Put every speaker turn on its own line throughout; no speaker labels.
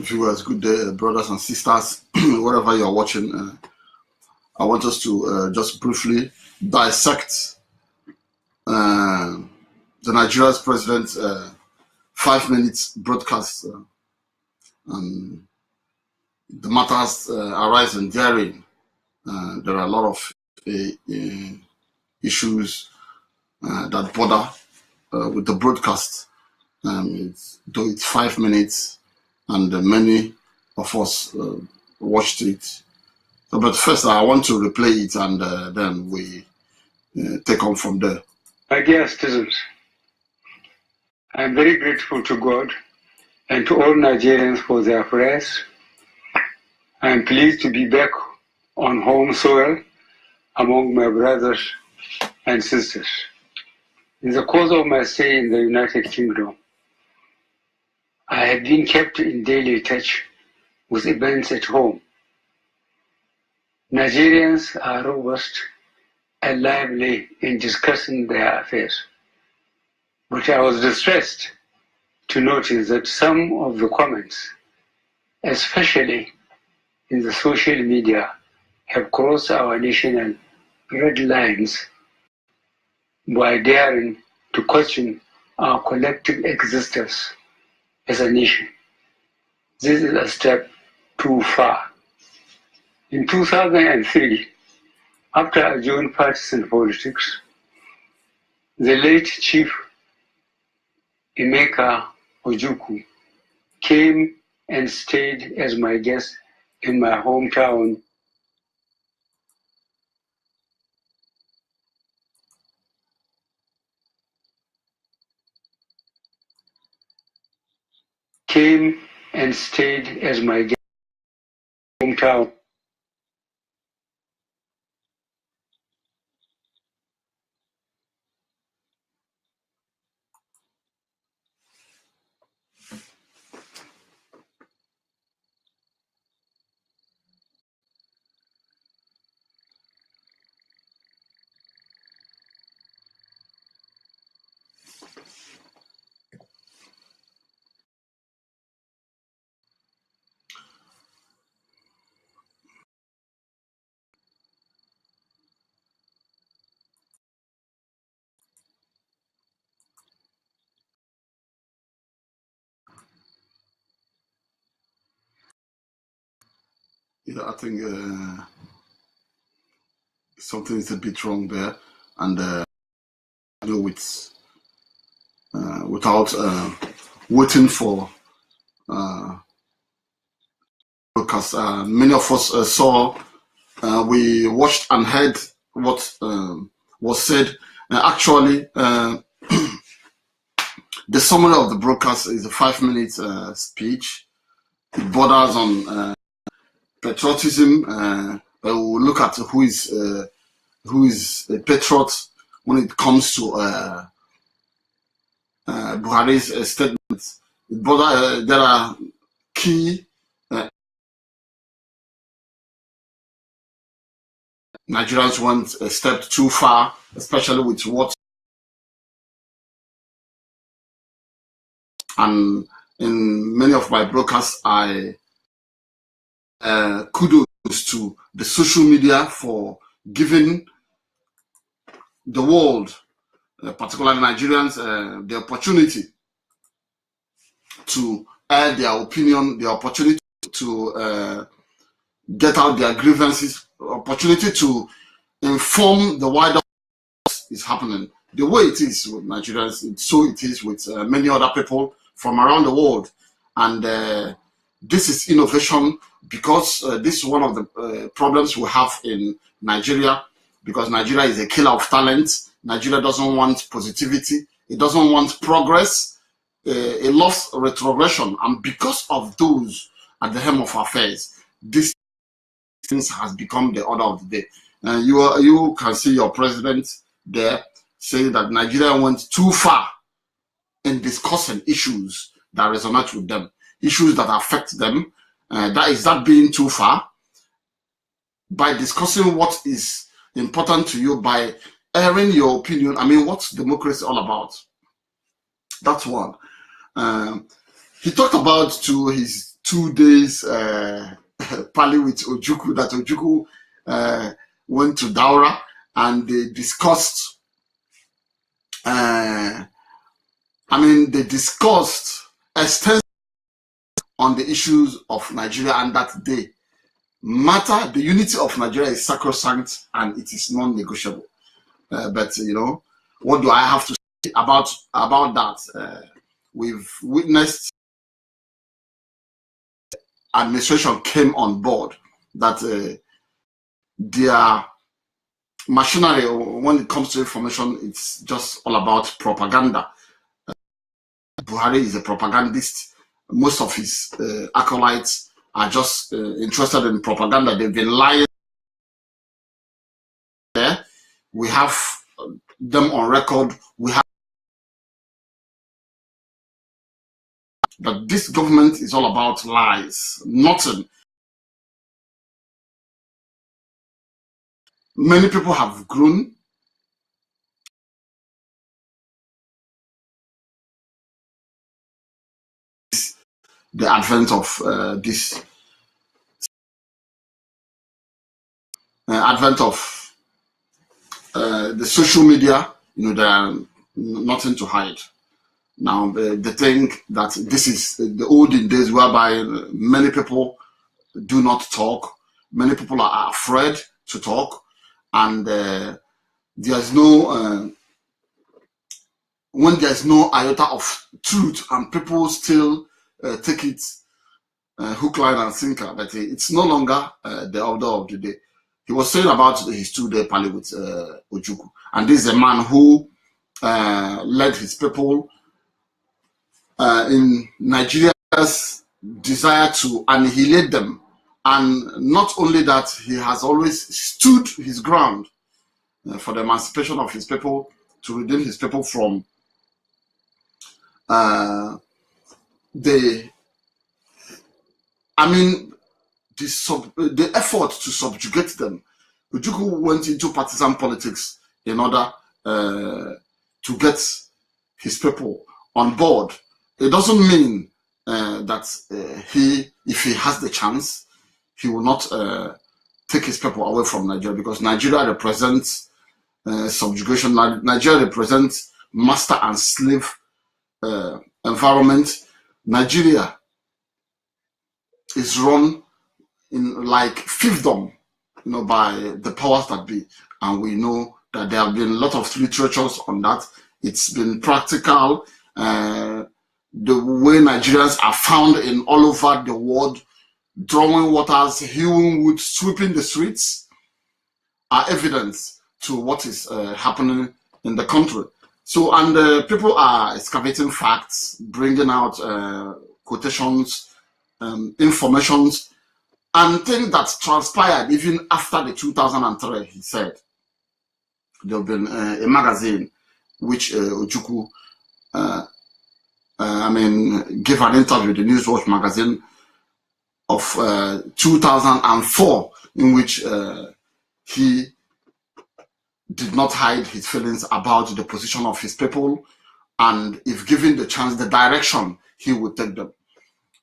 Viewers, good day, brothers and sisters, wherever you're watching. I want us to just briefly dissect the Nigeria's president's 5 minutes broadcast and the matters arising therein. There are a lot of issues that border with the broadcast. Though it's 5 minutes, and many of us watched it. So, but first, I want to replay it, and then we take on from there.
My dear citizens, I am very grateful to God and to all Nigerians for their prayers. I am pleased to be back on home soil among my brothers and sisters. In the course of my stay in the United Kingdom, I have been kept in daily touch with events at home. Nigerians are robust and lively in discussing their affairs, but I was distressed to notice that some of the comments, especially in the social media, have crossed our national red lines by daring to question our collective existence as a nation. This is a step too far. In 2003, after I joined partisan politics, the late Chief Emeka Ojukwu came and stayed as my guest in my hometown. Came and stayed as my guest in my hometown.
Yeah, I think something is a bit wrong there, and without waiting for broadcast. Many of us saw, we watched and heard what was said. Actually, the summary of the broadcast is a 5 minute speech. It borders on patriotism. We'll look at who is a patriot when it comes to Buharis' statements. There are key Nigerians went a step too far, especially with what. And in many of my broadcasts, I kudos to the social media for giving the world, particularly Nigerians, the opportunity to air their opinion, the opportunity to get out their grievances, opportunity to inform the wider what is happening. The way it is with Nigerians, so it is with many other people from around the world. And this is innovation, because this is one of the problems we have in Nigeria, because Nigeria is a killer of talent. Nigeria doesn't want positivity. It doesn't want progress. It loves retrogression. And because of those at the helm of affairs, this things has become the order of the day. You can see your president there saying that Nigeria went too far in discussing issues that resonate with them, issues that affect them. That being too far? By discussing what is important to you, by airing your opinion. I mean, what's democracy all about? That's one. He talked about to his 2 days parley with Ojukwu, that Ojukwu went to Daura and they discussed, they discussed extensively on the issues of Nigeria, and that the unity of Nigeria is sacrosanct and it is non-negotiable. But what do I have to say about that? We've witnessed administration came on board that their machinery, when it comes to information, it's just all about propaganda. Buhari is a propagandist. Most of his acolytes are just interested in propaganda. They've been lying there. We have them on record. We have that this government is all about lies. Nothing. Many people have grown. The advent of the social media, there are nothing to hide. Now they think that this is the olden days whereby many people do not talk. Many people are afraid to talk, and there's no when there's no iota of truth, and people still take it hook, line, and sinker. But it's no longer the order of the day. He was saying about his 2-day parley with Ojukwu, and this is a man who led his people in Nigeria's desire to annihilate them. And not only that, he has always stood his ground for the emancipation of his people, to redeem his people from the effort to subjugate them. Ojukwu went into partisan politics in order to get his people on board. It doesn't mean that if he has the chance, he will not take his people away from Nigeria, because Nigeria represents subjugation. Nigeria represents master and slave environment. Nigeria is run in like fiefdom, by the powers that be, and we know that there have been a lot of literatures on that. It's been practical. The way Nigerians are found in all over the world, drawing waters, hewing wood, sweeping the streets, are evidence to what is happening in the country. So, and people are excavating facts, bringing out quotations, informations, and things that transpired even after the 2003. He said there have been a magazine which Ojukwu gave an interview, the Newswatch magazine of 2004, in which he did not hide his feelings about the position of his people, and if given the chance, the direction he would take them.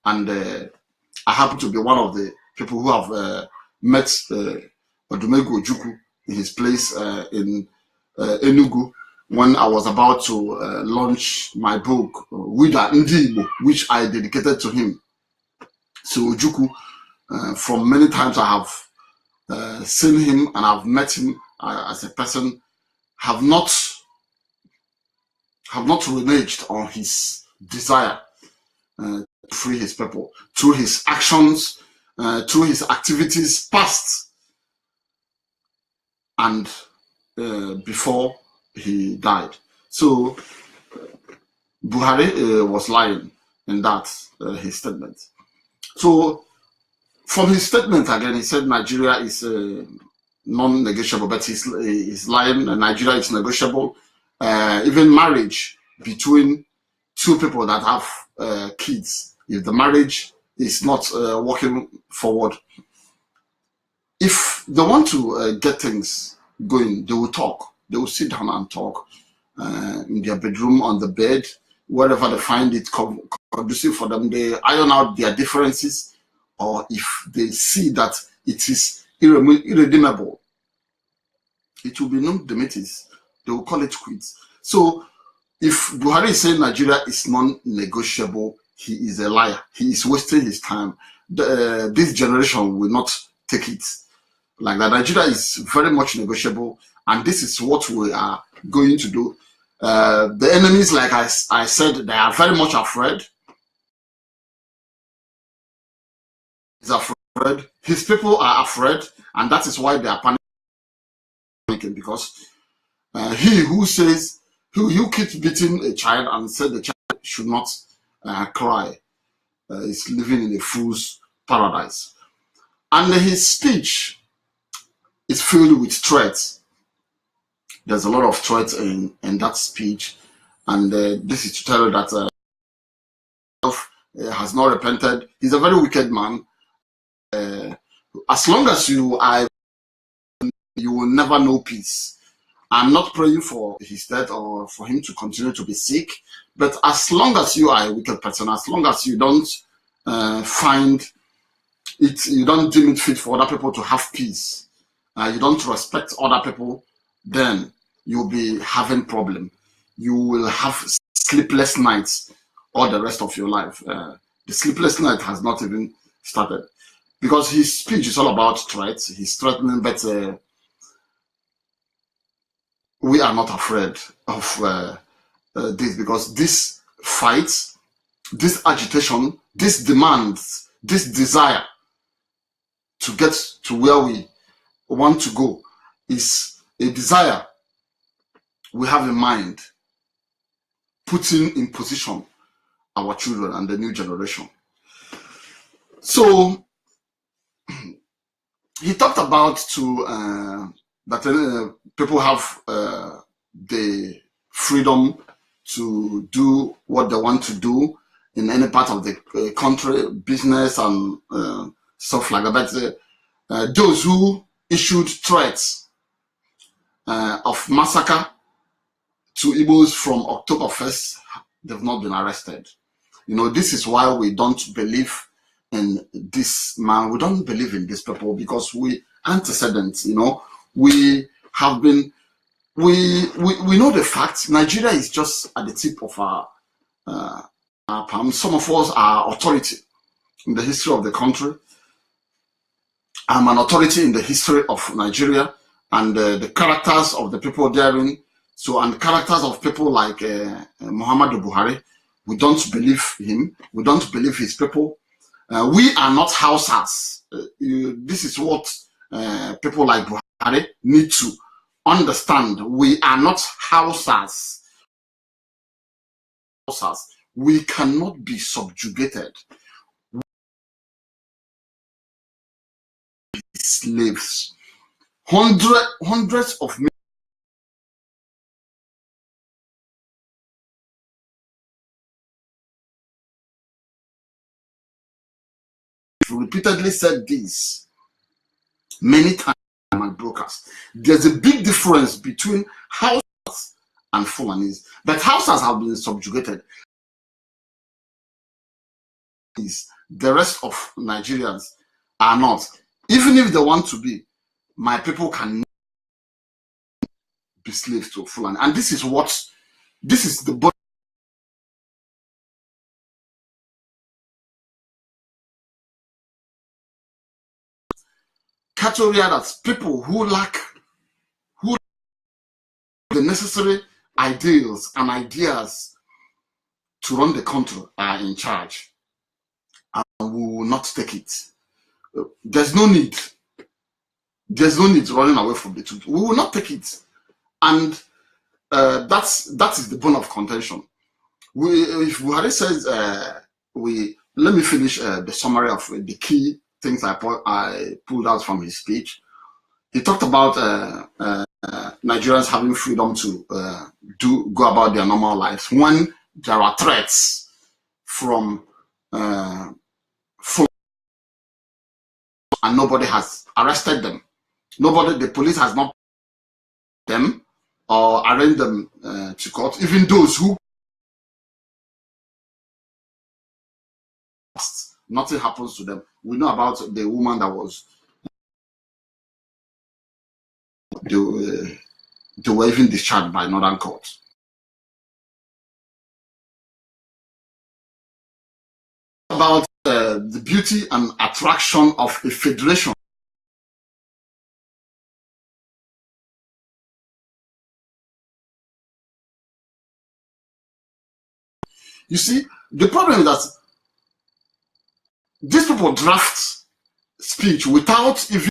And I happen to be one of the people who have met Odumegwu Ojukwu in his place in Enugu, when I was about to launch my book, Wida Ndi Igbo, which I dedicated to him. So Ojukwu, from many times I have seen him and I've met him as a person, have not reneged on his desire to free his people through his actions, through his activities past and before he died. So Buhari was lying in that his statement. So from his statement again, he said Nigeria is non-negotiable, but he's lying. Nigeria is negotiable. Even marriage between two people that have kids, if the marriage is not working forward, if they want to get things going, they will talk. They will sit down and talk in their bedroom, on the bed, wherever they find it conducive for them, they iron out their differences, or if they see that it is irredeemable, it will be non-demetis. They will call it quits. So if Buhari is saying Nigeria is non-negotiable, he is a liar. He is wasting his time. This generation will not take it like that. Nigeria is very much negotiable, and this is what we are going to do. The enemies, like I said, they are very much afraid. He's afraid. His people are afraid, and that is why they are panicking, because he who says, who keeps beating a child and said the child should not cry, is living in a fool's paradise. And his speech is filled with threats. There's a lot of threats in that speech, and this is to tell you that has not repented. He's a very wicked man. As long as you will never know peace. I'm not praying for his death or for him to continue to be sick, but as long as you are a wicked person, as long as you don't find it, you don't deem it fit for other people to have peace, you don't respect other people, then you'll be having problem. You will have sleepless nights all the rest of your life. The sleepless night has not even started, because his speech is all about threats. He's threatening, but we are not afraid of this, because this fight, this agitation, this demands, this desire to get to where we want to go is a desire we have in mind, putting in position our children and the new generation. So he talked about that people have the freedom to do what they want to do in any part of the country, business and stuff like that. But those who issued threats of massacre to Igbos from October 1st, they've not been arrested. You know, this is why we don't believe in this man. We don't believe in these people, because we antecedents, you know, we have been, we know the fact. Nigeria is just at the tip of our palm. Some of us are authority in the history of the country. I'm an authority in the history of Nigeria, and the characters of the people therein. So, and the characters of people like Muhammadu Buhari, we don't believe him. We don't believe his people. We are not Hausas. This is what people like Buhari need to understand. We are not Hausas. We cannot be subjugated. Slaves. Hundreds of millions repeatedly said this many times on broadcast. There's a big difference between Hausas and Fulanis, but Hausas have been subjugated. The rest of Nigerians are not. Even if they want to be, my people can be slaves to Fulani. And this is the body. Cattle rearers, people who lack the necessary ideals and ideas to run the country are in charge, and we will not take it. There's no need running away from the truth. We will not take it, and that is the bone of contention. If Buhari says, let me finish the summary of the key things I pulled out from his speech. He talked about Nigerians having freedom to go about their normal lives when there are threats from and nobody has arrested them. The police has not them or arraigned them to court. Even those who nothing happens to them. We know about the woman that was, they were even discharged by Northern Court. About the beauty and attraction of a federation. You see, the problem is that these people draft speech without even,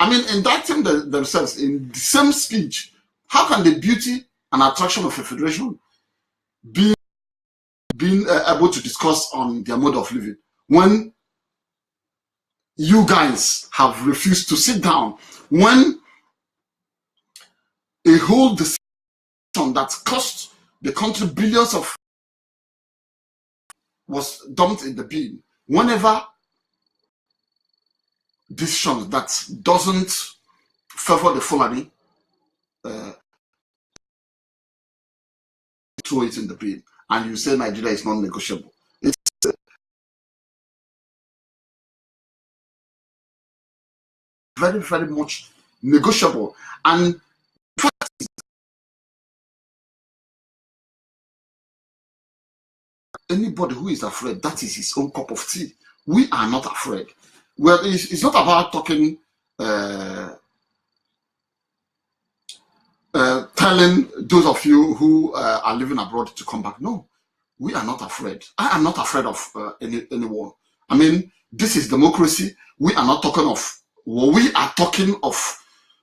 I mean, indicting themselves in the same speech. How can the beauty and attraction of a federation be being able to discuss on their mode of living when you guys have refused to sit down, when a whole decision that cost the country billions of was dumped in the bin? Whenever decisions that doesn't favor the Fulani, throw it in the bin, and you say Nigeria is non-negotiable. It's very, very much negotiable. And anybody who is afraid, that is his own cup of tea. We are not afraid. Well, it's not about talking, telling those of you who are living abroad to come back. No, we are not afraid. I am not afraid of anyone. I mean, this is democracy. We are not talking of, well, we are talking of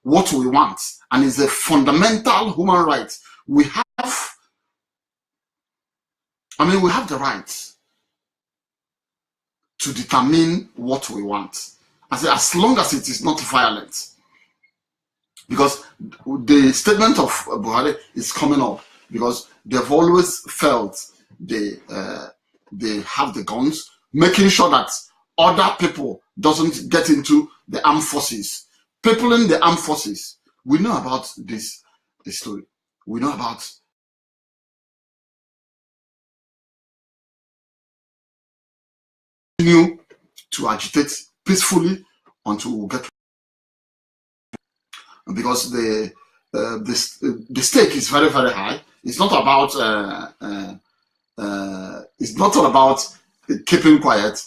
what we want, and it's a fundamental human right. We have, I mean, we have the right to determine what we want. I say, as long as it is not violent. Because the statement of Buhari is coming up because they've always felt they have the guns, making sure that other people doesn't get into the armed forces. People in the armed forces, we know about this story. We know about continue to agitate peacefully until we get, because the stake is very, very high. It's not about it's not all about keeping quiet.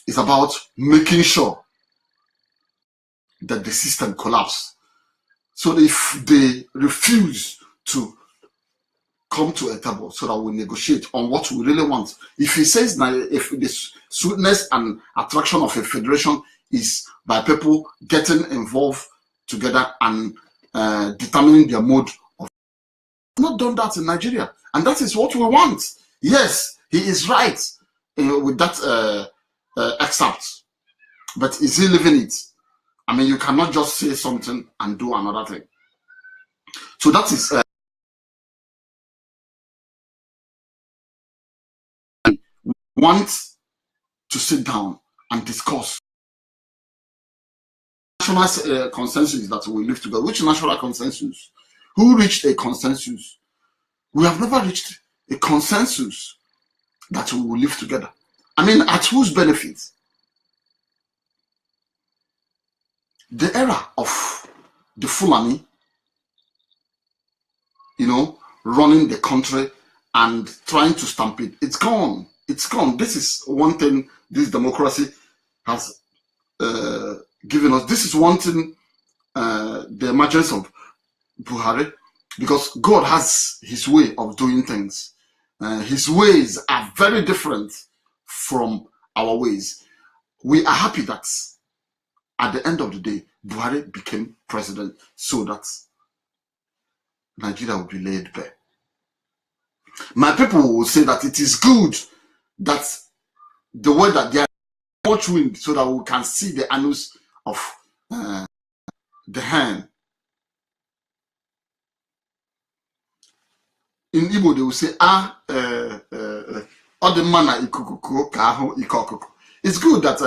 It's about making sure that the system collapses. So if they refuse to come to a table so that we negotiate on what we really want, if he says that if the sweetness and attraction of a federation is by people getting involved together and determining their mode of, not done that in Nigeria, and that is what we want. Yes, he is right with that excerpt, but is he living it? I mean, you cannot just say something and do another thing. So that is want to sit down and discuss national consensus that we live together. Which national consensus? Who reached a consensus? We have never reached a consensus that we will live together. I mean, at whose benefit? The era of the Fulani, running the country and trying to stampede, it's gone. It's gone. This is one thing this democracy has given us. This is one thing, the emergence of Buhari, because God has his way of doing things. His ways are very different from our ways. We are happy that at the end of the day, Buhari became president so that Nigeria will be laid bare. My people will say that it is good that the way that there are much wind so that we can see the anus of the hand. In Igbo, they will say, it's good that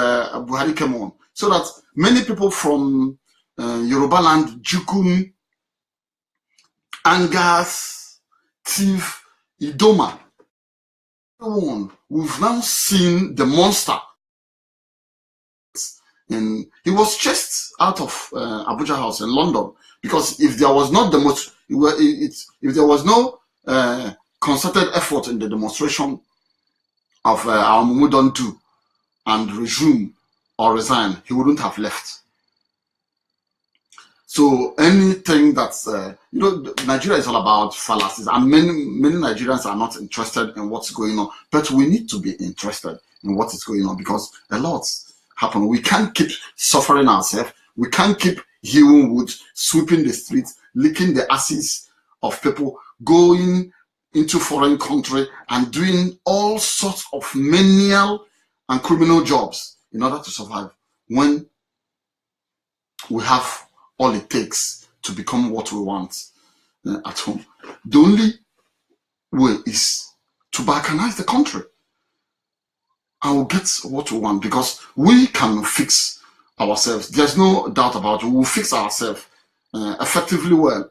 Buhari came on, so that many people from Yoruba land, Jukun, Angas, Tiv, Idoma, we've now seen the monster he was chased out of Abuja House in London, because if there was not if there was no concerted effort in the demonstration of our Mumu don't do and resume or resign, he wouldn't have left. So anything that's Nigeria is all about fallacies, and many Nigerians are not interested in what's going on, but we need to be interested in what is going on, because a lot happen. We can't keep suffering ourselves. We can't keep hewing wood, sweeping the streets, licking the asses of people, going into foreign country and doing all sorts of menial and criminal jobs in order to survive, when we have all it takes to become what we want at home. The only way is to balkanize the country, and we'll get what we want, because we can fix ourselves. There's no doubt about it. We'll fix ourselves effectively well.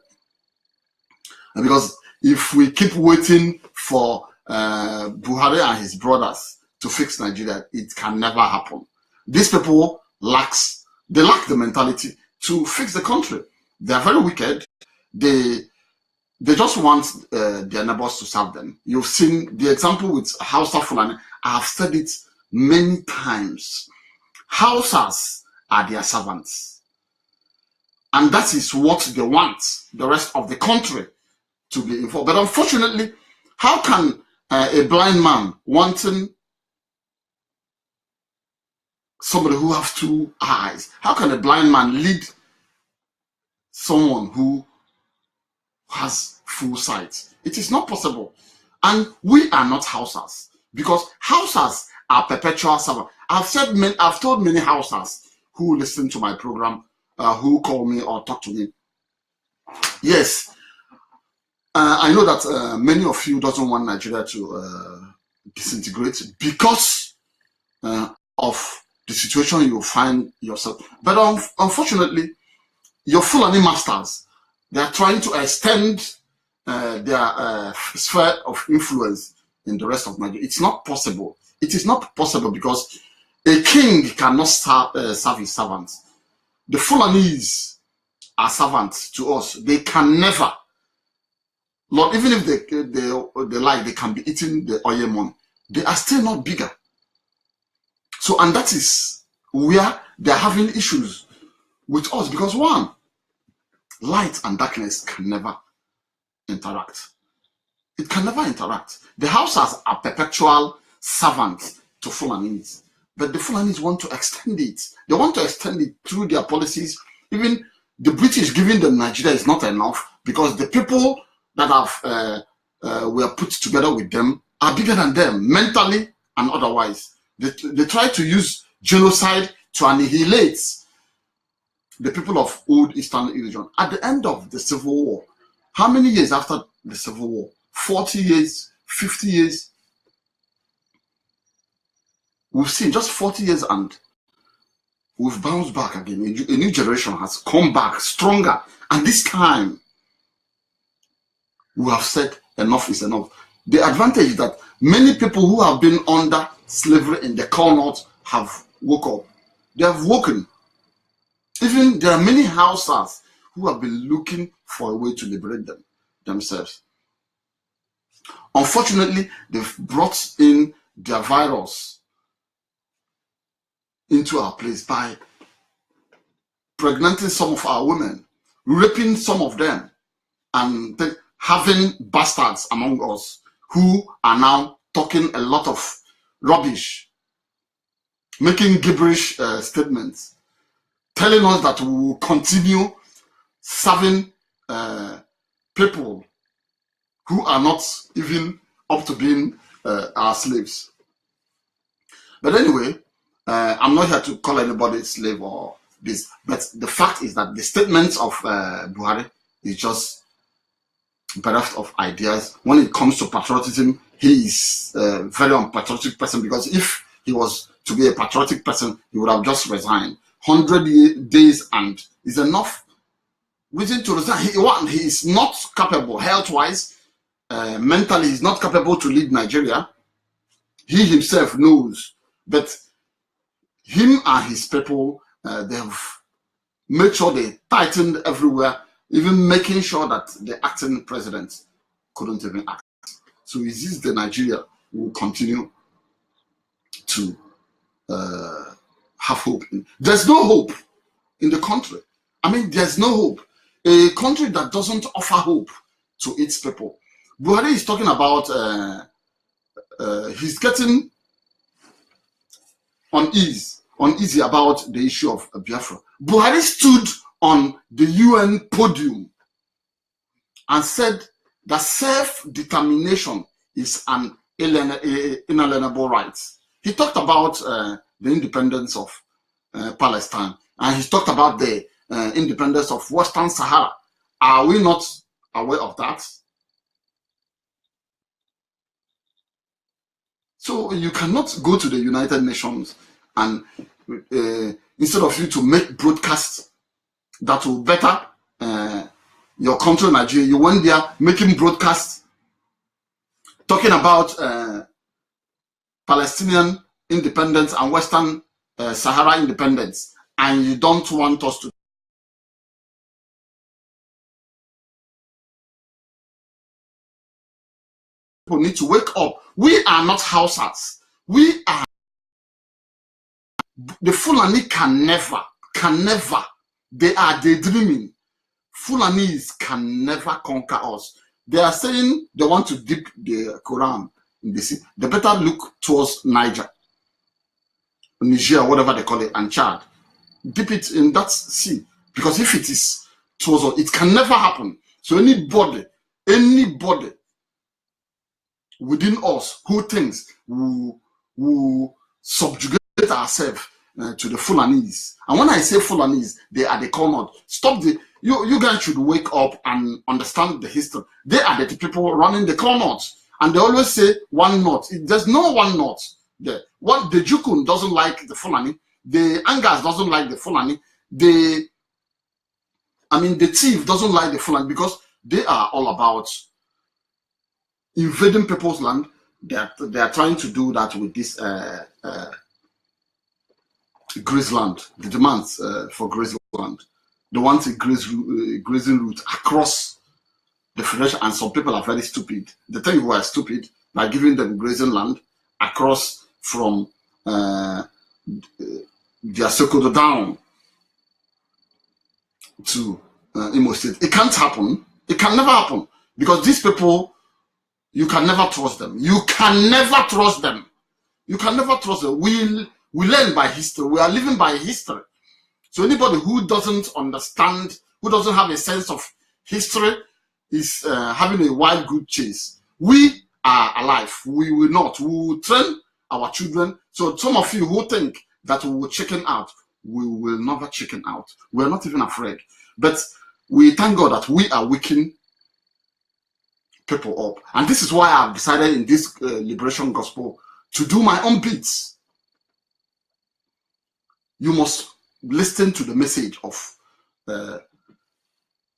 And because if we keep waiting for Buhari and his brothers to fix Nigeria, it can never happen. These people lack the mentality to fix the country. They are very wicked. They just want their neighbors to serve them. You've seen the example with Hausa Fulani. I have said it many times. Hausas are their servants, and that is what they want the rest of the country to be involved. But unfortunately, how can a blind man wanting somebody who has two eyes, how can a blind man lead someone who has full sight? It is not possible. And we are not Hausas, because Hausas are perpetual servants. I've told many Hausas who listen to my program, who call me or talk to me. Yes, I know that many of you doesn't want Nigeria to disintegrate because of the situation you find yourself. But unfortunately, your Fulani masters, they are trying to extend their sphere of influence in the rest of Nigeria. It's not possible. It is not possible, because a king cannot serve his servants. The Fulanis are servants to us. They can never, Lord, even if they like, they can be eating the oyemon. They are still not bigger. So, and that is where they're having issues with us, because one, light and darkness can never interact. It can never interact. The Hausas are perpetual servants to Fulanis, but the Fulanis want to extend it. They want to extend it through their policies. Even the British giving them Nigeria is not enough, because the people that have were put together with them are bigger than them, mentally and otherwise. They try to use genocide to annihilate the people of old Eastern region. At the end of the Civil War, how many years after the Civil War? 40 years, 50 years. We've seen just 40 years and we've bounced back again. A new generation has come back stronger. And this time, we have said enough is enough. The advantage is that many people who have been under slavery in the Core North have woke up. They have woken. Even there are many Hausas who have been looking for a way to liberate themselves. Unfortunately, they've brought in their virus into our place by pregnanting some of our women, raping some of them, and having bastards among us who are now talking a lot of rubbish, making gibberish statements, telling us that we will continue serving people who are not even up to being our slaves. But anyway, I'm not here to call anybody slave or this, but the fact is that the statements of Buhari is just bereft of ideas. When it comes to patriotism, he is a very unpatriotic person, because if he was to be a patriotic person, he would have just resigned. 100 days and is enough reason to resign. He is not capable health-wise, mentally he's not capable to lead Nigeria. He himself knows, but him and his people They have made sure they tightened everywhere, even making sure that the acting president couldn't even act. So is this the Nigeria who will continue to have hope? There's no hope in the country. I mean, there's no hope. A country that doesn't offer hope to its people. Buhari is talking about, he's getting uneasy about the issue of Biafra. Buhari stood on the UN podium and said that self-determination is an inalienable right. He talked about the independence of Palestine, and he talked about the independence of Western Sahara. Are we not aware of that? So you cannot go to the United Nations and instead of you to make broadcasts that will better your country, Nigeria, you went there making broadcasts talking about Palestinian independence and Western Sahara independence, and you don't want us to. People need to wake up. We are not Hausas. We are. The Fulani can never. They are daydreaming. Fulanis can never conquer us. They are saying they want to dip the Quran in the sea. They better look towards Niger, whatever they call it, and Chad. Dip it in that sea. Because if it is towards us, it can never happen. So anybody within us who thinks we subjugate ourselves to the Fulanis. And when I say Fulanis, they are the cornered. Stop the. You guys should wake up and understand the history. They are the people running the cornered. And they always say one knot. There's no one knot there. The Jukun doesn't like the Fulani. The Angas doesn't like the Fulani. The thief doesn't like the Fulani because they are all about invading people's land. They are trying to do that with this graze land. The demands for grazing land. They want a grazing route across the federation, and some people are very stupid. They tell you who are stupid by giving them grazing land across from their Sokoto down to Imo State. It can't happen. It can never happen because these people, you can never trust them. You can never trust them. You can never trust them. We learn by history. We are living by history. So anybody who doesn't understand, who doesn't have a sense of history, is having a wild goose chase. We are alive. We will not. We will train our children. So some of you who think that we will chicken out, we will never chicken out. We are not even afraid. But we thank God that we are waking people up. And this is why I've decided in this liberation gospel to do my own bits. You must listen to the message of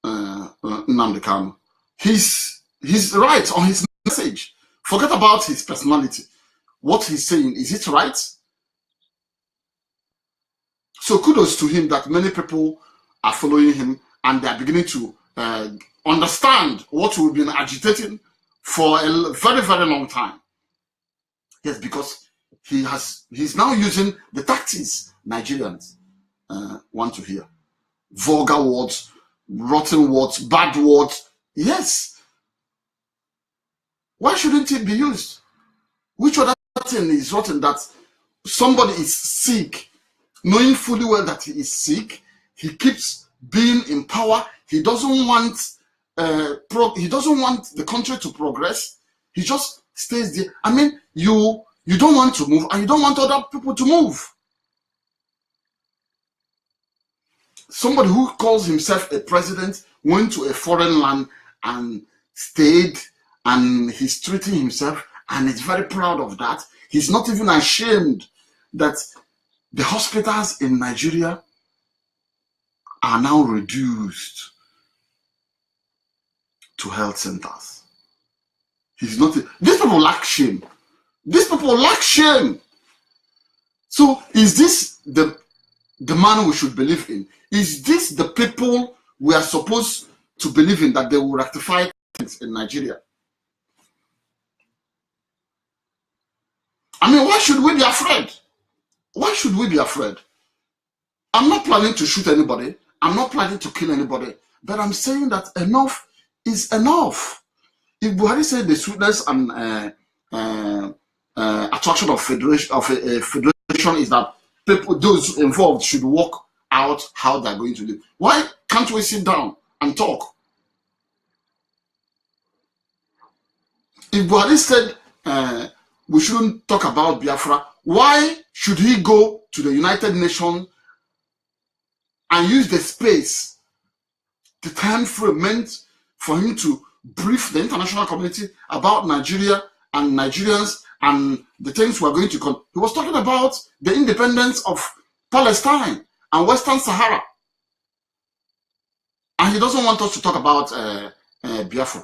Nnamdi Kanu. He's right on his message. Forget about his personality. What he's saying, is it right? So kudos to him that many people are following him and they are beginning to understand what we've been agitating for a very, very long time. Yes, because he's now using the tactics Nigerians want to hear. Vulgar words, rotten words, bad words. Yes. Why shouldn't it be used? Which other thing is rotten that somebody is sick, knowing fully well that he is sick, he keeps being in power, he doesn't want the country to progress, he just stays there. I mean, you don't want to move and you don't want other people to move. Somebody who calls himself a president went to a foreign land and stayed, and he's treating himself and is very proud of that. He's not even ashamed that the hospitals in Nigeria are now reduced to health centers. He's not. These people lack shame. These people lack shame. So is this the the man we should believe in? Is this the people we are supposed to believe in, that they will rectify things in Nigeria? I mean, why should we be afraid? Why should we be afraid? I'm not planning to shoot anybody. I'm not planning to kill anybody. But I'm saying that enough is enough. If Buhari said the sweetness and attraction of federation is that people, those involved, should work out how they're going to live, why can't we sit down and talk? If Buhari said we shouldn't talk about Biafra, why should he go to the United Nations and use the space, the time frame meant for him to brief the international community about Nigeria and Nigerians and the things we're going to come? He was talking about the independence of Palestine and Western Sahara. And he doesn't want us to talk about Biafra.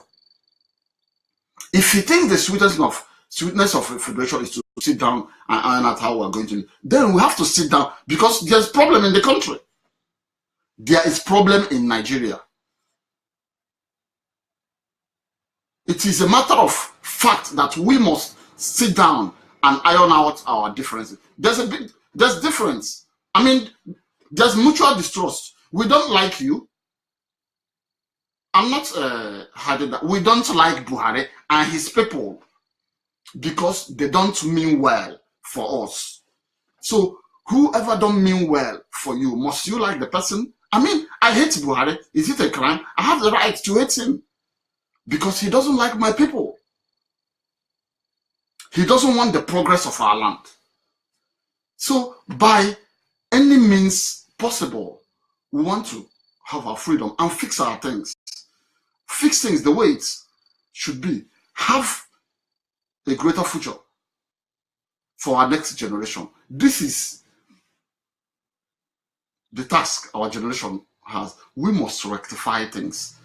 If he thinks the sweetness of federation is to sit down and iron out how we're going to live, then we have to sit down, because there's problem in the country. There is problem in Nigeria. It is a matter of fact that we must sit down and iron out our differences. There's difference. I mean, there's mutual distrust. We don't like you. I'm not hiding that. We don't like Buhari and his people because they don't mean well for us. So whoever don't mean well for you, must you like the person? I mean, I hate Buhari. Is it a crime? I have the right to hate him because he doesn't like my people. He doesn't want the progress of our land. So by any means possible, we want to have our freedom and fix our things. Fix things the way it should be. Have a greater future for our next generation. This is the task our generation has. We must rectify things.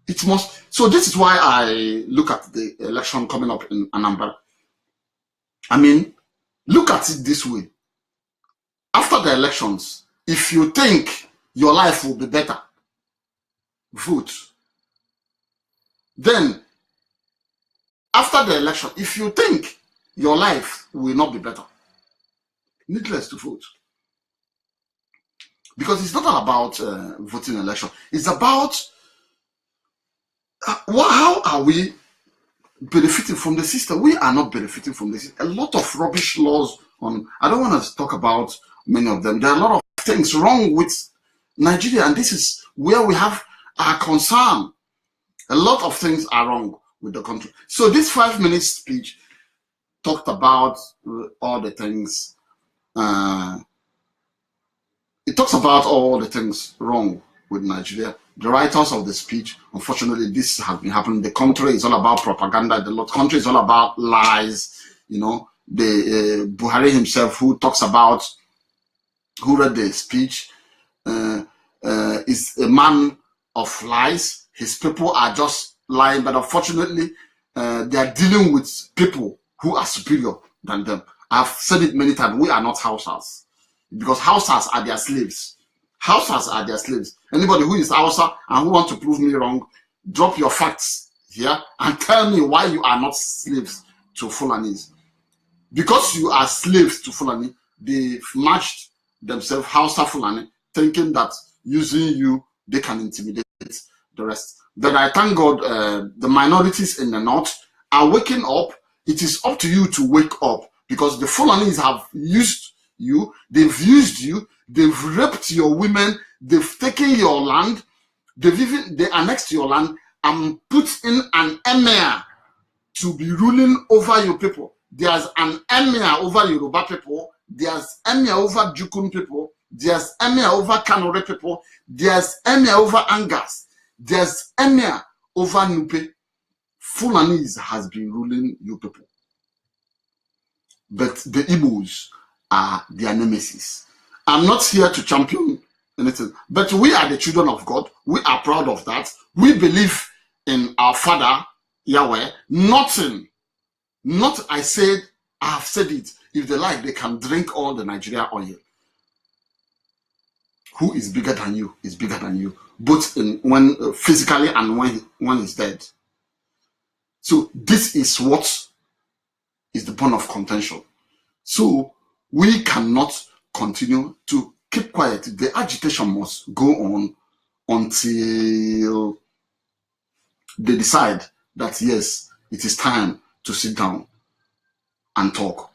It must. So this is why I look at the election coming up in Anambra. I mean, look at it this way. After the elections, if you think your life will be better, vote. Then, after the election, if you think your life will not be better, needless to vote. Because it's not all about voting election. It's about how are we benefiting from the system. We are not benefiting from this. A lot of rubbish laws on, I don't want to talk about many of them. There are a lot of things wrong with Nigeria, and this is where we have our concern. A lot of things are wrong with the country. So this 5-minute speech talked about all the things. It talks about all the things wrong with Nigeria. The writers of the speech, unfortunately, this has been happening. The country is all about propaganda. The country is all about lies. You know, the Buhari himself, who talks about, who read the speech, is a man of lies. His people are just lying, but unfortunately, they are dealing with people who are superior than them. I've said it many times. We are not Hausas, because Hausas are their slaves. Hausas are their slaves. Anybody who is Hausa and who wants to prove me wrong, drop your facts here and tell me why you are not slaves to Fulanis. Because you are slaves to Fulani, they've matched themselves, Hausa Fulani, thinking that using you, they can intimidate the rest. But I thank God the minorities in the north are waking up. It is up to you to wake up, because the Fulanis have used you, they've used you, they've raped your women, they've taken your land, they annexed your land and put in an emir to be ruling over your people. There's an emir over Yoruba people, there's emir over Jukun people, there's emir over Kanore people, there's emir over Angas, there's emir over Nupe. Fulanis has been ruling you people. But the Igbos are their nemesis. I'm not here to champion anything, but we are the children of God. We are proud of that. We believe in our Father, Yahweh. I have said it. If they like, they can drink all the Nigeria oil. who is bigger than you is bigger than you, both in when physically and when he's dead. So this is what is the point of contention. So we cannot continue to keep quiet. The agitation must go on until they decide that yes, it is time to sit down and talk.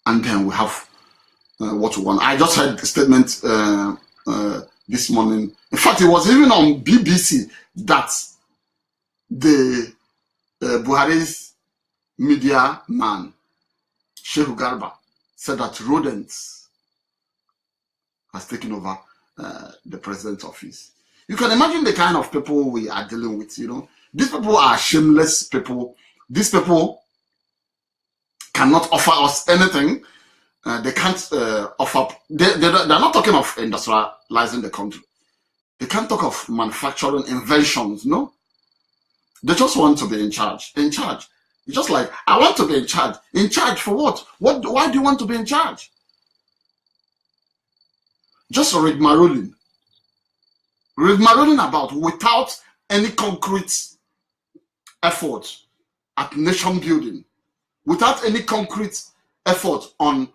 And then we have what we want. I just heard a statement this morning. In fact, it was even on BBC that the Buharis media man, Sheikh Garba, said that rodents has taken over the president's office. You can imagine the kind of people we are dealing with, you know. These people are shameless people. These people cannot offer us anything. They can't offer, they're not talking of industrializing the country. They can't talk of manufacturing inventions, no? They just want to be in charge. In charge. It's just like, I want to be in charge. In charge for what? Why do you want to be in charge? Just read Marolin. Read Marolin about without any concrete effort at nation building, without any concrete effort on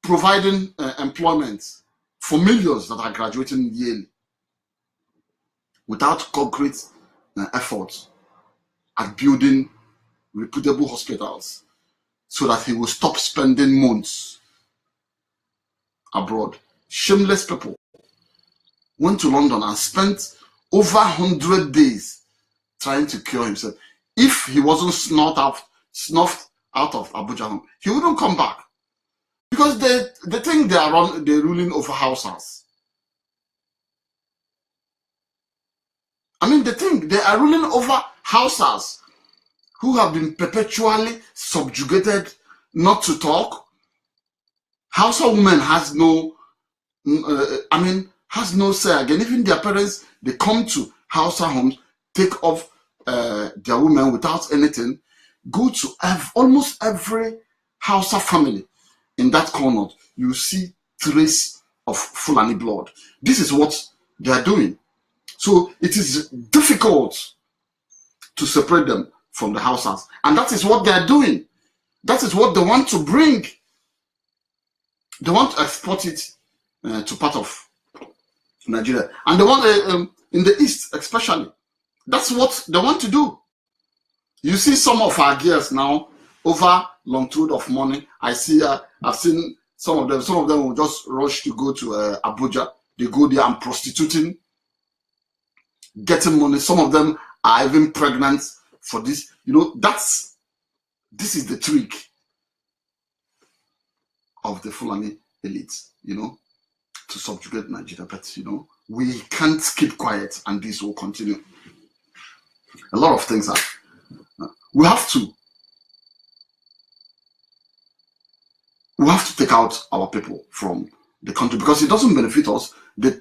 providing employment for millions that are graduating yearly, without concrete effort at building reputable hospitals so that he will stop spending months abroad. Shameless people went to London and spent over 100 days trying to cure himself. If he wasn't snuffed out of Abuja, he wouldn't come back. Because they think they're ruling over houses. I mean, they think they are ruling over houses who have been perpetually subjugated not to talk. Hausa women has no, has no say again. Even their parents, they come to Hausa homes, take off their women without anything, go to almost every Hausa family. In that corner, you see trace of Fulani blood. This is what they are doing. So it is difficult to separate them from the houses. And that is what they are doing. That is what they want to bring. They want to export it to part of Nigeria. And they want in the East especially. That's what they want to do. You see some of our girls now over longitude of money. I've seen some of them. Some of them will just rush to go to Abuja. They go there and prostituting, getting money. Some of them are even pregnant for this. You know, this is the trick of the Fulani elite, you know, to subjugate Nigeria. But, you know, we can't keep quiet and this will continue. A lot of things are. We have to take out our people from the country because it doesn't benefit us. The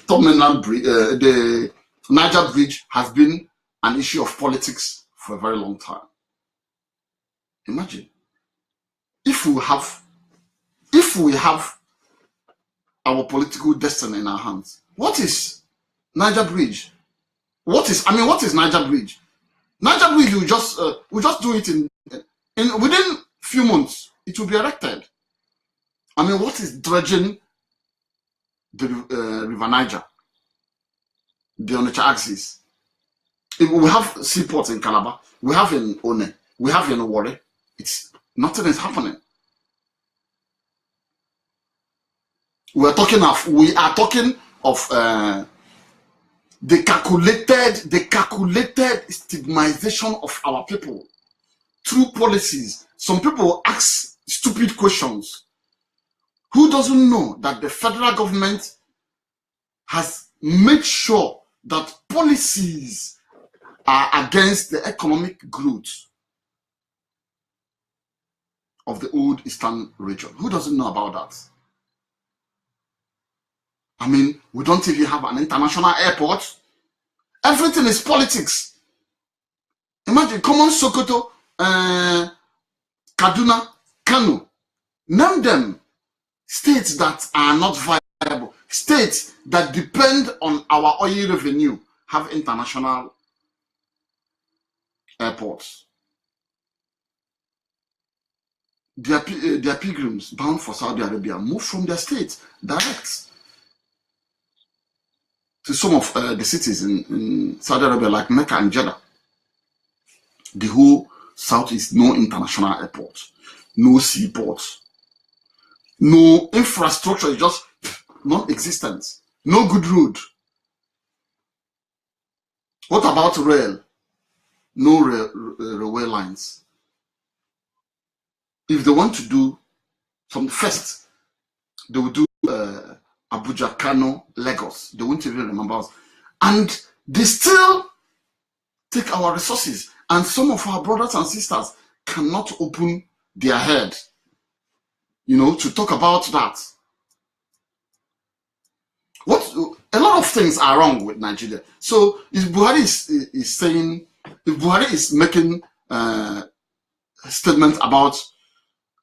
terminal bridge, the Niger Bridge has been an issue of politics for a very long time. Imagine if we have our political destiny in our hands. What is Niger Bridge? What is Niger Bridge? Niger Bridge, we just do it in within few months. It will be erected. I mean, what is dredging the River Niger, the Onitsha axis? We have seaports in Calabar, we have in One, we have in Warri. Nothing is happening. We are talking of the calculated stigmatization of our people through policies. Some people ask stupid questions. Who doesn't know that the federal government has made sure that policies are against the economic growth of the old Eastern region? Who doesn't know about that? I mean, we don't even have an international airport. Everything is politics. Imagine, common Sokoto, Kaduna, Kano. Name them. States that are not viable, states that depend on our oil revenue, have international airports. Their pilgrims bound for Saudi Arabia move from their states direct to some of the cities in Saudi Arabia, like Mecca and Jeddah. The whole southeast, no international airport, no seaports, no infrastructure, is just non-existent. No good road. What about rail? No railway lines. If they want to do some first, they will do Abuja, Kano, Lagos. They won't even remember us. And they still take our resources. And some of our brothers and sisters cannot open their head, to talk about that. A lot of things are wrong with Nigeria. So if Buhari is saying, if Buhari is making a statement about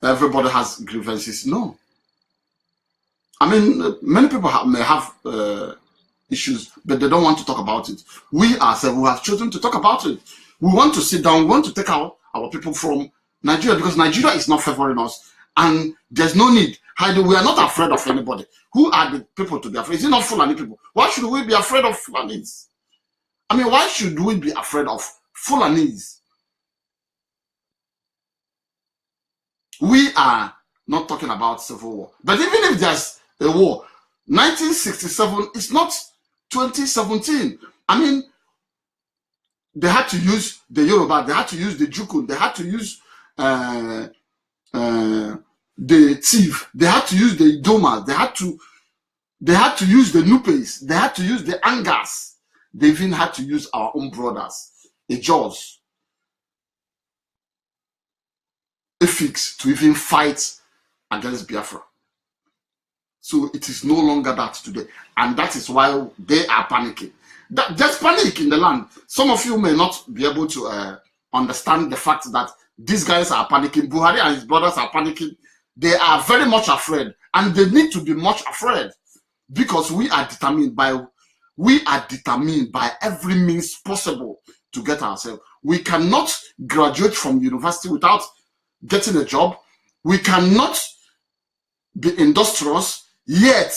everybody has grievances, no. I mean, many people may have issues, but they don't want to talk about it. We ourselves, we have chosen to talk about it. We want to sit down, we want to take out our people from Nigeria, because Nigeria is not favoring us, and there's no need. We are not afraid of anybody. Who are the people to be afraid? Is it not Fulani people? Why should we be afraid of Fulanis? I mean, why should we be afraid of Fulanis? We are not talking about civil war. But even if there's a war, 1967 is not 2017. I mean, they had to use the Yoruba, they had to use the Jukun, they had to use the Tiv, they had to use the Idoma, they had to use the Nupes, they had to use the Angas, they even had to use our own brothers, the Jaws, Efik, to even fight against Biafra. So it is no longer that today, and that is why they are panicking. There's panic in the land. Some of you may not be able to understand the fact that these guys are panicking. Buhari and his brothers are panicking. They are very much afraid, and they need to be much afraid, because we are determined by every means possible to get ourselves. We cannot graduate from university without getting a job. We cannot be industrious, yet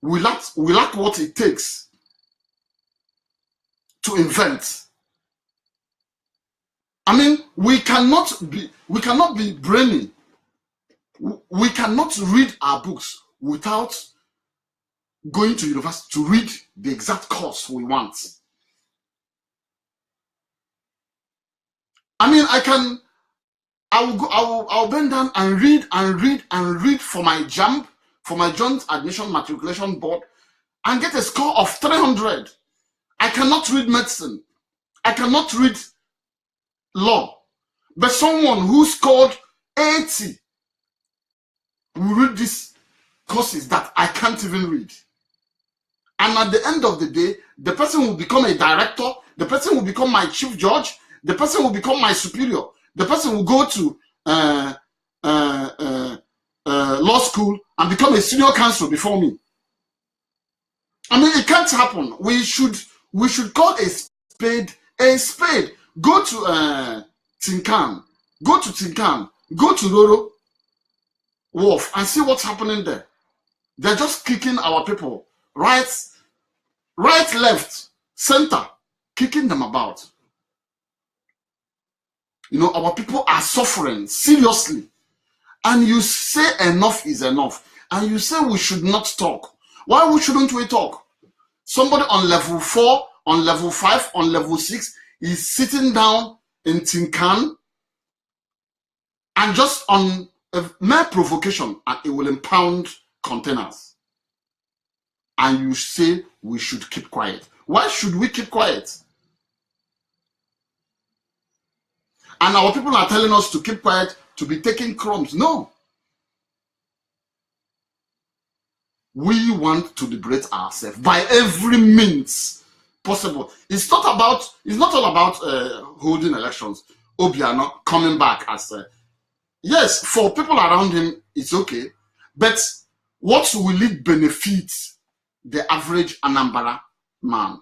we lack what it takes to invent. I mean, we cannot be brainy. We cannot read our books without going to university to read the exact course we want. I mean, I'll bend down and read for my JAMB, for my Joint Admission Matriculation Board, and get a score of 300. I cannot read medicine. I cannot read law. But someone who scored 80 will read these courses that I can't even read. And at the end of the day, the person will become a director, the person will become my chief judge, the person will become my superior, the person will go to law school and become a senior counsel before me. I mean, it can't happen. We should call a spade a spade. Go to Tinkan, go to Roro Wharf and see what's happening there. They're just kicking our people right, left, center, kicking them about. Our people are suffering seriously. And you say enough is enough. And you say we should not talk. Why shouldn't we talk? Somebody on level 4, on level 5, on level 6 is sitting down in Tinkan, and just on a mere provocation, and it will impound containers. And you say we should keep quiet. Why should we keep quiet? And our people are telling us to keep quiet, to be taking crumbs. No. We want to liberate ourselves by every means possible. It's not all about holding elections. Obiano coming back as Yes, for people around him, it's okay. But what will it benefit the average Anambra man?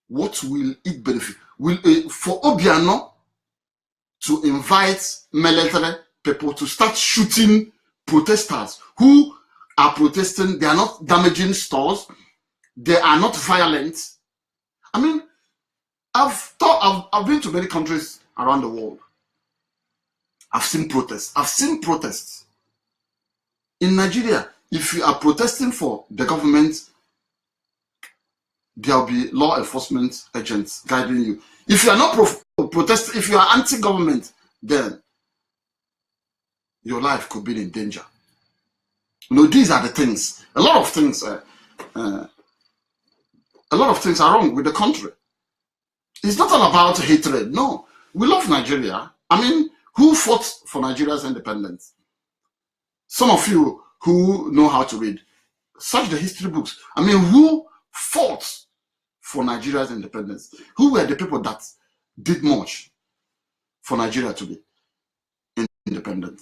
What will it benefit? Will for Obiano to invite military people to start shooting protesters who are protesting? They are not damaging stores. They are not violent. I mean, I've been to many countries around the world. I've seen protests. I've seen protests. In Nigeria, if you are protesting for the government, there'll be law enforcement agents guiding you. If you are not protesting, if you are anti-government, then your life could be in danger. You know, these are the things. A lot of things are wrong with the country. It's not all about hatred. No, we love Nigeria. I mean, who fought for Nigeria's independence? Some of you who know how to read, search the history books. I mean, who fought for Nigeria's independence? Who were the people that did much for Nigeria to be independent?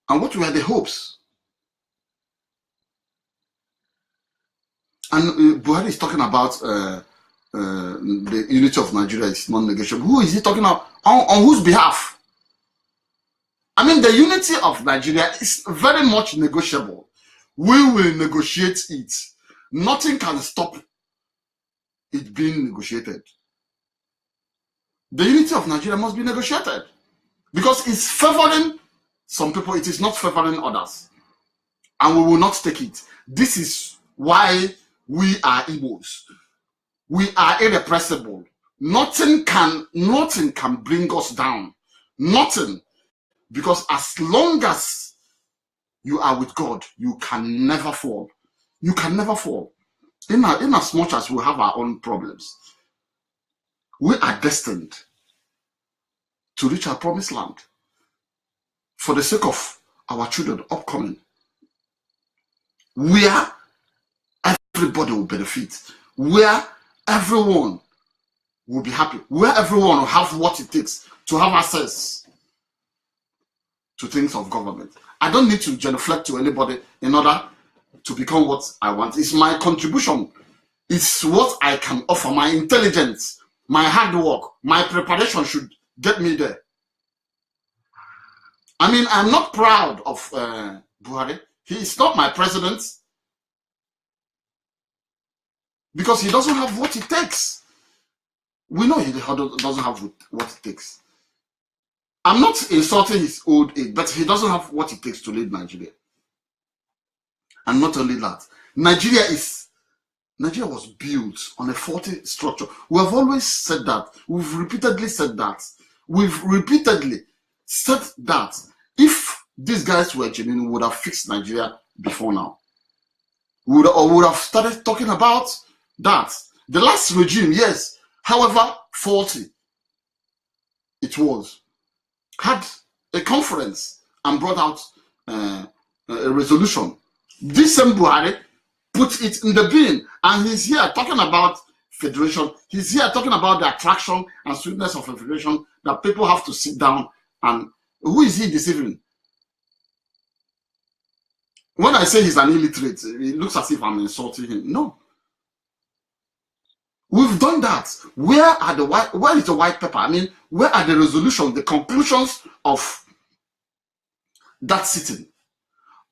And what were the hopes? And Buhari is talking about the unity of Nigeria is non-negotiable. Who is he talking about? On whose behalf? I mean, the unity of Nigeria is very much negotiable. We will negotiate it. Nothing can stop it being negotiated. The unity of Nigeria must be negotiated because it's favoring some people, it is not favoring others. And we will not take it. This is why we are Igbos. We are irrepressible. Nothing can bring us down. Nothing. Because as long as you are with God, you can never fall. You can never fall. In as much as we have our own problems, we are destined to reach our promised land for the sake of our children upcoming, where everybody will benefit, where everyone will be happy, where everyone will have what it takes to have access to things of government. I don't need to genuflect to anybody in order to become what I want. It's my contribution. It's what I can offer. My intelligence, my hard work, my preparation should get me there. I mean, I'm not proud of Buhari. He is not my president because he doesn't have what it takes. We know he doesn't have what it takes. I'm not insulting his old age, but he doesn't have what it takes to lead Nigeria. And not only that, Nigeria was built on a faulty structure. We have always said that. We've repeatedly said that. We've repeatedly said that if these guys were genuine, we would have fixed Nigeria before now. We would have started talking about that. The last regime, yes, however faulty it was, had a conference and brought out a resolution. This same Buhari put it in the bin, and he's here talking about federation. He's here talking about the attraction and sweetness of a federation, that people have to sit down. And who is he deceiving? When I say he's an illiterate, it looks as if I'm insulting him. No. We've done that. Where is the white paper? I mean, where are the resolutions, the conclusions of that sitting?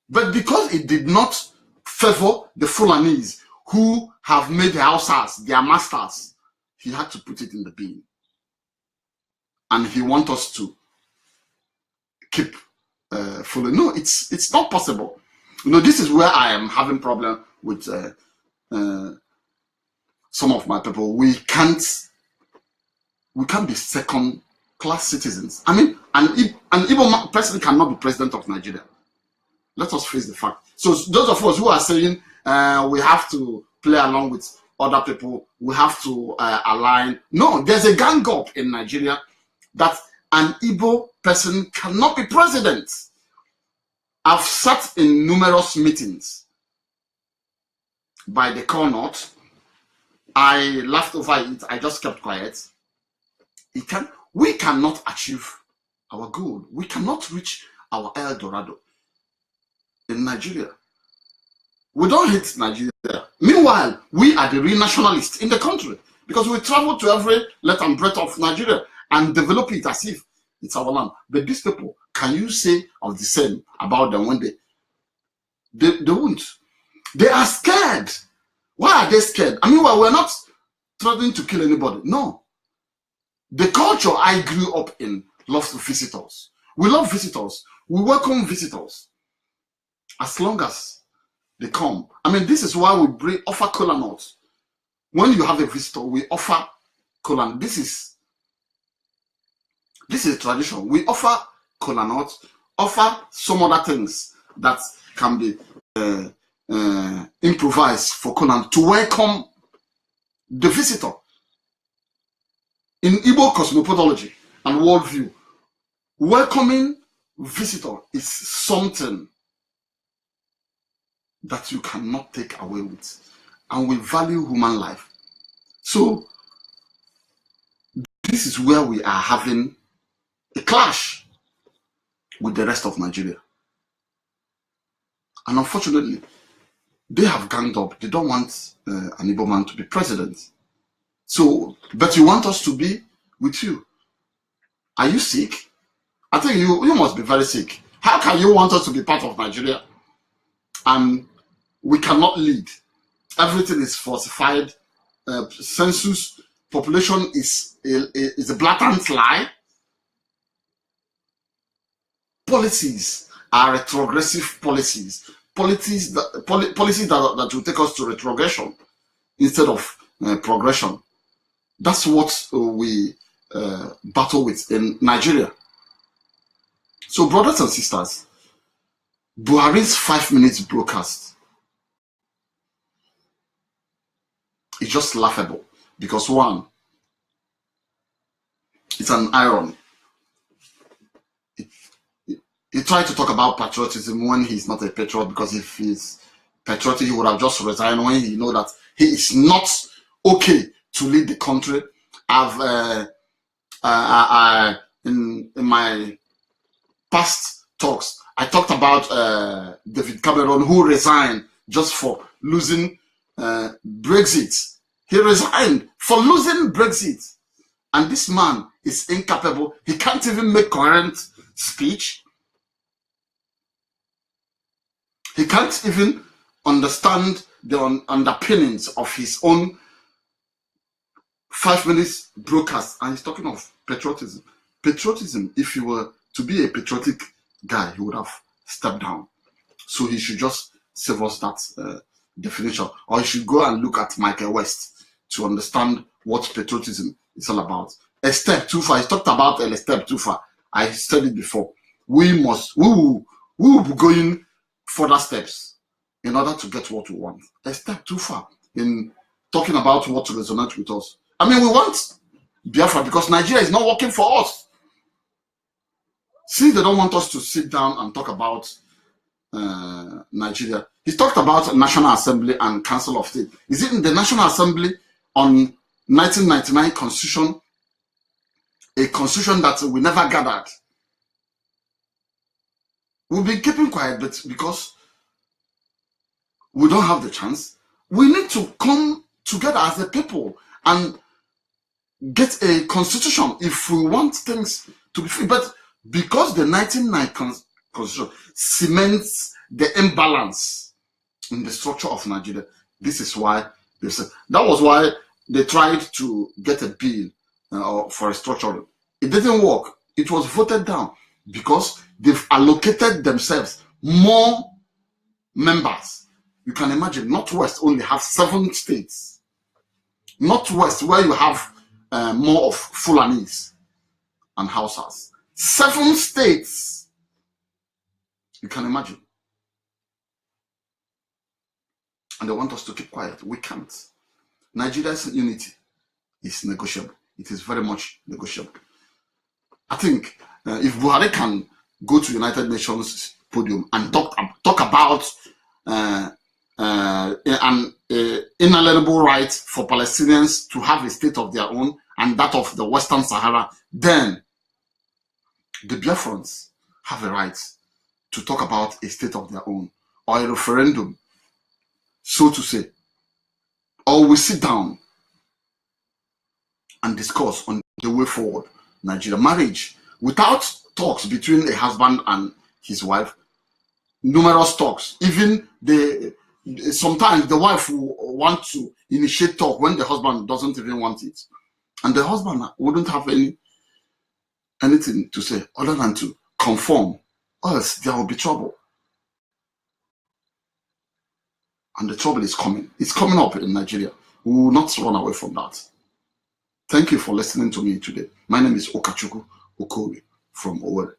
But because it did not favor the Fulanis who have made the Hausas their masters, he had to put it in the bin. And he wants us to keep following. No, it's not possible. You know, this is where I am having problem with some of my people. We can't be second-class citizens. I mean, an Igbo person cannot be president of Nigeria. Let us face the fact. So those of us who are saying we have to play along with other people, we have to align. No, there's a gang up in Nigeria that an Igbo person cannot be president. I've sat in numerous meetings by the corner. I laughed over it. I just kept quiet. We cannot achieve our goal. We cannot reach our El Dorado in Nigeria. We don't hate Nigeria. Meanwhile, we are the real nationalists in the country because we travel to every length and breadth of Nigeria and develop it as if it's our land. But these people, can you say of the same about them when they won't? They are scared. Why are they scared? I mean, well, we're not threatening to kill anybody. No. The culture I grew up in loves visitors. We love visitors. We welcome visitors as long as they come. I mean, this is why we offer kola nuts. When you have a visitor, we offer kola. This is a tradition. We offer kola nuts, offer some other things that can be improvised for kola to welcome the visitor. In Igbo cosmopodology and worldview, welcoming visitor is something that you cannot take away with, and we value human life. So this is where we are having a clash with the rest of Nigeria. And unfortunately, they have ganged up. They don't want an Igbo man to be president. So, but you want us to be with you. Are you sick? I think you must be very sick. How can you want us to be part of Nigeria and we cannot lead? Everything is falsified. Census population is a blatant lie. Policies are retrogressive policies. Policies that will take us to retrogression instead of progression. That's what we battle with in Nigeria. So, brothers and sisters, Buhari's 5 minutes broadcast is just laughable because, one, it's an irony. He tried to talk about patriotism when he's not a patriot, because if he's patriotic, he would have just resigned when he knows that he is not okay to lead the country. In my past talks, I talked about David Cameron, who resigned just for losing Brexit. He resigned for losing Brexit. And this man is incapable. He can't even make coherent speech. He can't even understand the underpinnings of his own 5 minutes broadcast. And he's talking of patriotism. Patriotism, if he were to be a patriotic guy, he would have stepped down. So he should just save us that definition. Or he should go and look at Michael West to understand what patriotism is all about. A step too far. He talked about a step too far. I said it before. We will be going further steps in order to get what we want. A step too far in talking about what to resonate with us. I mean, we want Biafra because Nigeria is not working for us. See, they don't want us to sit down and talk about Nigeria. He talked about National Assembly and Council of State. Is it in the National Assembly on 1999 Constitution, a constitution that we never gathered? We'll be keeping quiet, but because we don't have the chance, we need to come together as a people and get a constitution if we want things to be free. But because the 1999 constitution cements the imbalance in the structure of Nigeria, this is why they said that was why they tried to get a bill for a structure. It didn't work. It was voted down because they've allocated themselves more members. You can imagine Northwest only have 7 states. Northwest, where you have more of Fulanis and Hausas. 7 states. You can imagine. And they want us to keep quiet. We can't. Nigeria's unity is negotiable. It is very much negotiable. I think if Buhari can go to United Nations podium and talk about an inalienable right for Palestinians to have a state of their own and that of the Western Sahara, then the Biafrans have a right to talk about a state of their own or a referendum, so to say. Or we sit down and discuss on the way forward. Nigeria marriage without talks between a husband and his wife, numerous talks. Even sometimes the wife will want to initiate talk when the husband doesn't even want it, and the husband wouldn't have anything to say other than to conform, or else there will be trouble. And the trouble is coming. It's coming up in Nigeria. We will not run away from that. Thank you for listening to me today. My name is Okachuku Okowe from Owerri.